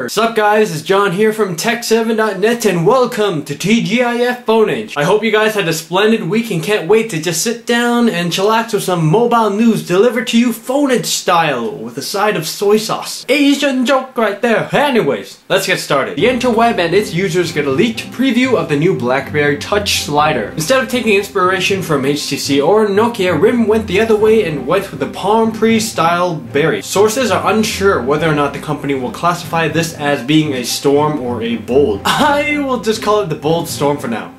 What's up guys, it's John here from Tehkseven.net and welcome to TGIF Phonage. I hope you guys had a splendid week and can't wait to just sit down and chillax with some mobile news delivered to you phonage style with a side of soy sauce. Asian joke right there. Anyways, let's get started. The interweb and its users get a leaked preview of the new Blackberry Touch Slider. Instead of taking inspiration from HTC or Nokia, RIM went the other way and went with the Palm Pre style berry. Sources are unsure whether or not the company will classify this as being a storm or a bold. I will just call it the bold storm for now.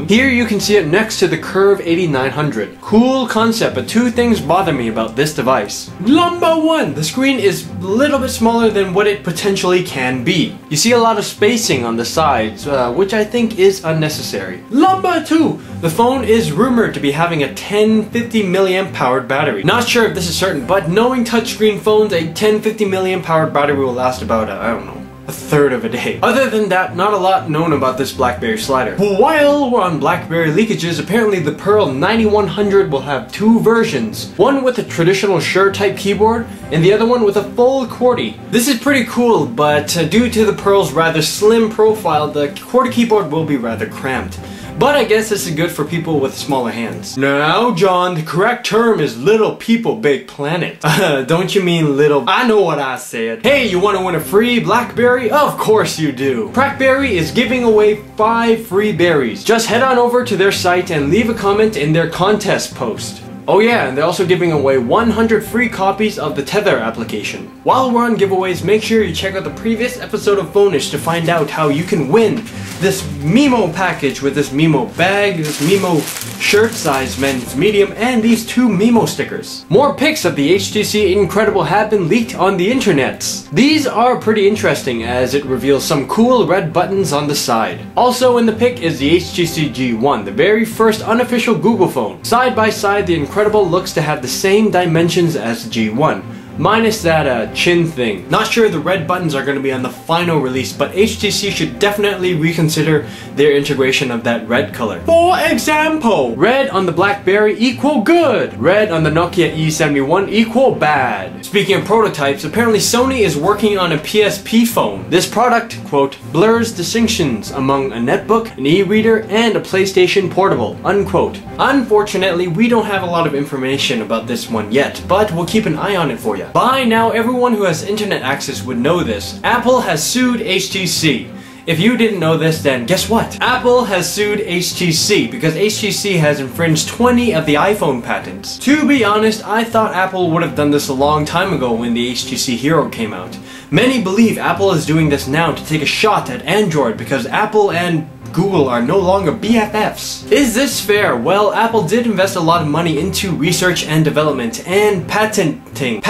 Here you can see it next to the Curve 8900. Cool concept, but two things bother me about this device. Number one, the screen is a little bit smaller than what it potentially can be. You see a lot of spacing on the sides, which I think is unnecessary. Number two, the phone is rumored to be having a 1050 mAh powered battery. Not sure if this is certain, but knowing touchscreen phones, a 1050 mAh powered battery will last about, I don't know, a third of a day. Other than that, not a lot known about this Blackberry Slider. While we're on Blackberry leakages, apparently the Pearl 9100 will have two versions. One with a traditional Shure type keyboard, and the other one with a full QWERTY. This is pretty cool, but due to the Pearl's rather slim profile, the QWERTY keyboard will be rather cramped. But I guess this is good for people with smaller hands. Now, John, the correct term is little people, big planet. Don't you mean little... I know what I said. Hey, you want to win a free Blackberry? Of course you do. CrackBerry is giving away 5 free berries. Just head on over to their site and leave a comment in their contest post. Oh yeah, and they're also giving away 100 free copies of the Tether application. While we're on giveaways, make sure you check out the previous episode of Phonage to find out how you can win this Maemo package with this Maemo bag, this Maemo shirt size men's medium, and these 2 Maemo stickers. More pics of the HTC Incredible have been leaked on the internets. These are pretty interesting as it reveals some cool red buttons on the side. Also in the pic is the HTC G1, the very first unofficial Google phone. Side by side, the Incredible looks to have the same dimensions as the G1, minus that chin thing. Not sure the red buttons are going to be on the final release, but HTC should definitely reconsider their integration of that red color. For example, red on the Blackberry equal good, red on the Nokia E71 equal bad. Speaking of prototypes, apparently Sony is working on a PSP phone. This product, quote, blurs distinctions among a netbook, an e-reader, and a PlayStation Portable, unquote. Unfortunately, we don't have a lot of information about this one yet, but we'll keep an eye on it for you. By now, everyone who has internet access would know this. Apple has sued HTC. If you didn't know this, then guess what? Apple has sued HTC because HTC has infringed 20 of the iPhone patents. To be honest, I thought Apple would have done this a long time ago when the HTC Hero came out. Many believe Apple is doing this now to take a shot at Android because Apple and Google are no longer BFFs. Is this fair? Well, Apple did invest a lot of money into research and development and patenting.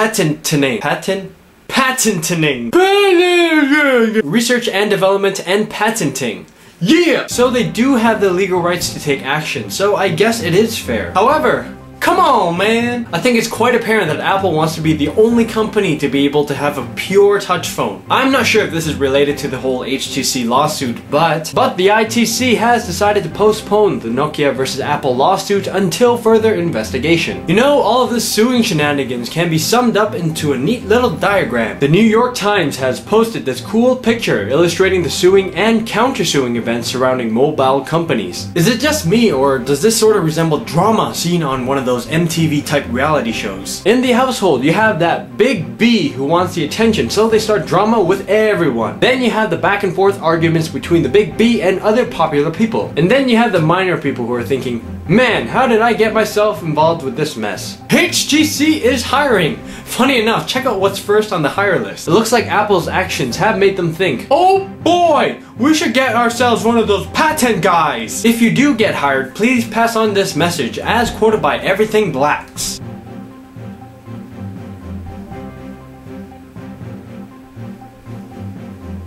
Research and development and patenting. Yeah! So they do have the legal rights to take action, so I guess it is fair. However, come on, man! I think it's quite apparent that Apple wants to be the only company to be able to have a pure touch phone. I'm not sure if this is related to the whole HTC lawsuit, but the ITC has decided to postpone the Nokia versus Apple lawsuit until further investigation. You know, all of this suing shenanigans can be summed up into a neat little diagram. The New York Times has posted this cool picture illustrating the suing and countersuing events surrounding mobile companies. Is it just me, or does this sort of resemble drama seen on one of those MTV type reality shows? In the household, you have that big B who wants the attention, so they start drama with everyone. Then you have the back and forth arguments between the big B and other popular people. And then you have the minor people who are thinking, man, how did I get myself involved with this mess? HTC is hiring! Funny enough, check out what's first on the hire list. It looks like Apple's actions have made them think, oh boy, we should get ourselves one of those patent guys! If you do get hired, please pass on this message as quoted by Everything Blacks.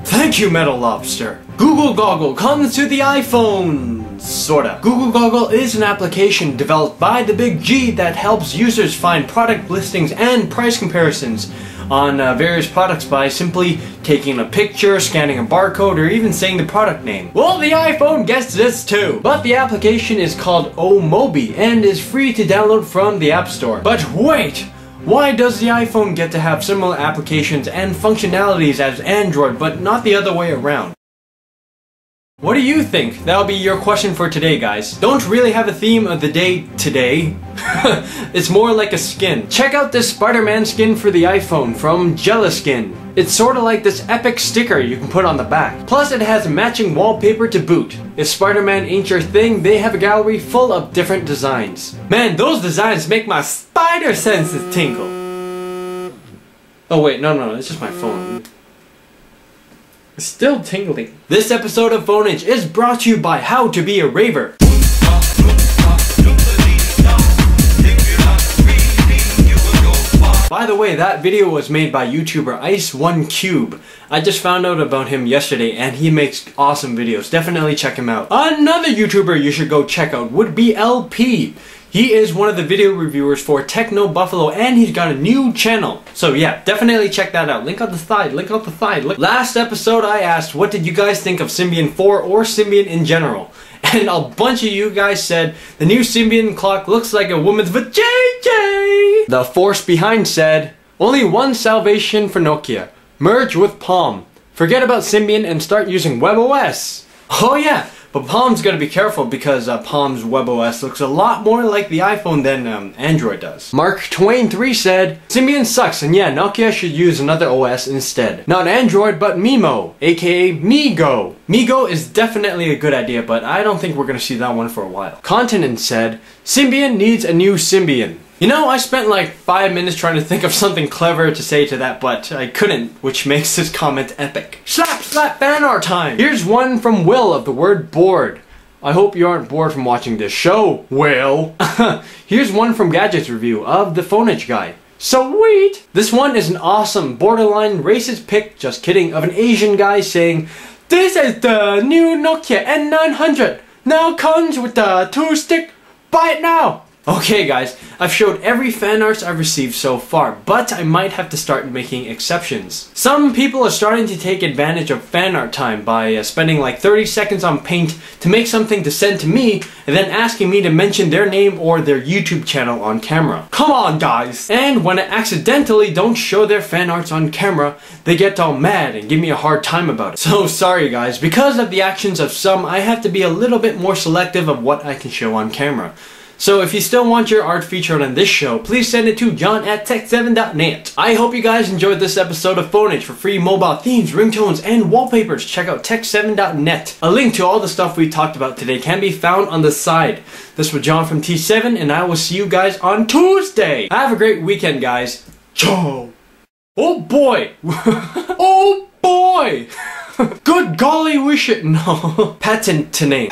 Thank you, Metal Lobster. Google Goggle comes to the iPhone. Sorta. Google Goggle is an application developed by the Big G that helps users find product listings and price comparisons on various products by simply taking a picture, scanning a barcode, or even saying the product name. Well, the iPhone gets this too. But the application is called oMoby and is free to download from the App Store. But wait! Why does the iPhone get to have similar applications and functionalities as Android, but not the other way around? What do you think? That'll be your question for today, guys. Don't really have a theme of the day today. It's more like a skin. Check out this Spiderman skin for the iPhone from Skin. It's sorta like this epic sticker you can put on the back. Plus it has matching wallpaper to boot. If Spider-Man ain't your thing, they have a gallery full of different designs. Man, those designs make my spider senses tingle. Oh wait, no, it's just my phone. It's still tingling. This episode of Phoneage is brought to you by How to Be a Raver. By the way, that video was made by YouTuber Ice1Cube. I just found out about him yesterday and he makes awesome videos. Definitely check him out. Another YouTuber you should go check out would be LP. He is one of the video reviewers for Techno Buffalo and he's got a new channel. So yeah, definitely check that out. Link on the side, link on the side. Last episode I asked, what did you guys think of Symbian 4 or Symbian in general? And a bunch of you guys said, the new Symbian clock looks like a woman's vajayjay. The force behind said, only one salvation for Nokia. Merge with Palm. Forget about Symbian and start using WebOS. Oh yeah. But Palm's gotta be careful because Palm's WebOS looks a lot more like the iPhone than Android does. Mark Twain 3 said, Symbian sucks and yeah, Nokia should use another OS instead. Not Android, but Maemo, aka MeeGo. MeeGo is definitely a good idea, but I don't think we're gonna see that one for a while. Continent said, Symbian needs a new Symbian. You know, I spent like 5 minutes trying to think of something clever to say to that, but I couldn't, which makes this comment epic. Slap, slap, fan art time! Here's one from Will of the word bored. I hope you aren't bored from watching this show, Will. Here's one from Gadgets Review of the Phoneage guy. Sweet! This one is an awesome, borderline racist pic, just kidding, of an Asian guy saying, this is the new Nokia N900. Now comes with the 2-stick. Buy it now! Okay guys, I've showed every fan arts I've received so far, but I might have to start making exceptions. Some people are starting to take advantage of fan art time by spending like 30 seconds on Paint to make something to send to me and then asking me to mention their name or their YouTube channel on camera. Come on guys! And when I accidentally don't show their fan arts on camera, they get all mad and give me a hard time about it. So sorry guys, because of the actions of some, I have to be a little bit more selective of what I can show on camera. So if you still want your art featured on this show, please send it to john@Tehkseven.net. I hope you guys enjoyed this episode of Phoneage. For free mobile themes, ringtones, and wallpapers, check out Tehkseven.net. A link to all the stuff we talked about today can be found on the side. This was John from T7, and I will see you guys on Tuesday. Have a great weekend, guys. Ciao. Oh boy. Oh boy. Good golly, we should know. Patenting.